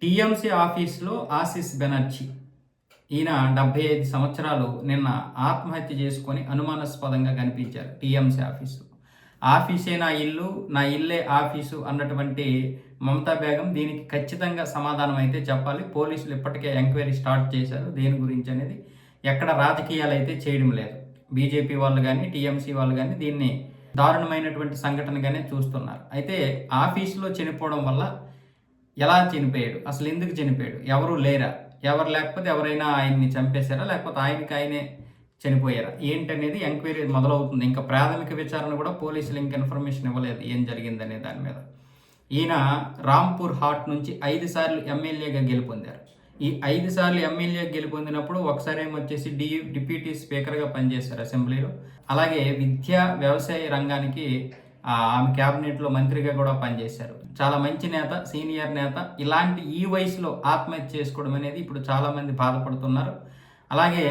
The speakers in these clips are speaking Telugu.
టీఎంసీ ఆఫీస్లో ఆశీస్ బెనర్జీ ఈయన 75 సంవత్సరాలు నిన్న ఆత్మహత్య చేసుకొని అనుమానాస్పదంగా కనిపించారు టీఎంసీ ఆఫీసు. ఆఫీసే నా ఇల్లు, నా ఇల్లే ఆఫీసు అన్నటువంటి మమతా బేగం దీనికి ఖచ్చితంగా సమాధానం అయితే చెప్పాలి. పోలీసులు ఇప్పటికే ఎంక్వైరీ స్టార్ట్ చేశారు. దేని గురించి అనేది ఎక్కడ రాజకీయాలు అయితే చేయడం లేదు. బీజేపీ వాళ్ళు కానీ టీఎంసీ వాళ్ళు కానీ దీన్ని దారుణమైనటువంటి సంఘటనగానే చూస్తున్నారు. అయితే ఆఫీసులో చనిపోవడం వల్ల ఎలా చనిపోయాడు, అసలు ఎందుకు చనిపోయాడు, ఎవరు లేరా, ఎవరు లేకపోతే ఎవరైనా ఆయన్ని చంపేశారా, లేకపోతే ఆయనకి ఆయనే చనిపోయారా ఏంటనేది ఎంక్వైరీ మొదలవుతుంది. ఇంకా ప్రాథమిక విచారణ కూడా పోలీసులు ఇంకా ఇన్ఫర్మేషన్ ఇవ్వలేదు ఏం జరిగిందనే దాని మీద. ఈయన రాంపూర్ హాట్ నుంచి 5 సార్లు ఎమ్మెల్యేగా గెలుపొందారు. ఈ 5 సార్లు ఎమ్మెల్యేగా గెలుపొందినప్పుడు ఒకసారి ఏమొచ్చేసి డిప్యూటీ స్పీకర్గా పనిచేశారు అసెంబ్లీలో. అలాగే విద్యా వ్యవసాయ రంగానికి ఆమె క్యాబినెట్లో మంత్రిగా కూడా పనిచేశారు. చాలా మంచి నేత, సీనియర్ నేత. ఇలాంటి ఈ వయసులో ఆత్మహత్య చేసుకోవడం అనేది ఇప్పుడు చాలామంది బాధపడుతున్నారు. అలాగే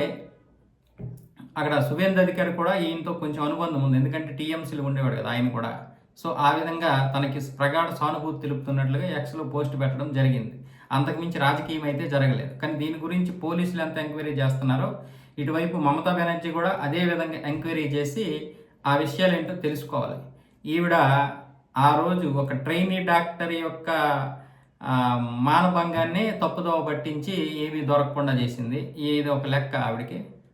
అక్కడ సువేంద్ర అధికారి కూడా ఈయనతో కొంచెం అనుబంధం ఉంది, ఎందుకంటే టీఎంసీలో ఉండేవాడు కదా ఆయన కూడా. సో ఆ విధంగా తనకి ప్రగాఢ సానుభూతి తెలుపుతున్నట్లుగా ఎక్స్లో పోస్ట్ పెట్టడం జరిగింది. అంతకుమించి రాజకీయం అయితే జరగలేదు. కానీ దీని గురించి పోలీసులు ఎంత ఎంక్వైరీ చేస్తున్నారో ఇటువైపు మమతా బెనర్జీ కూడా అదే విధంగా ఎంక్వైరీ చేసి ఆ విషయాలు ఏంటో తెలుసుకోవాలి. ఈవిడ ఆ రోజు ఒక ట్రైనీ డాక్టర్ యొక్క మానభంగాన్ని తప్పుదోవ పట్టించి ఏమీ దొరకకుండా చేసింది. ఇది ఒక లెక్క ఆవిడకి.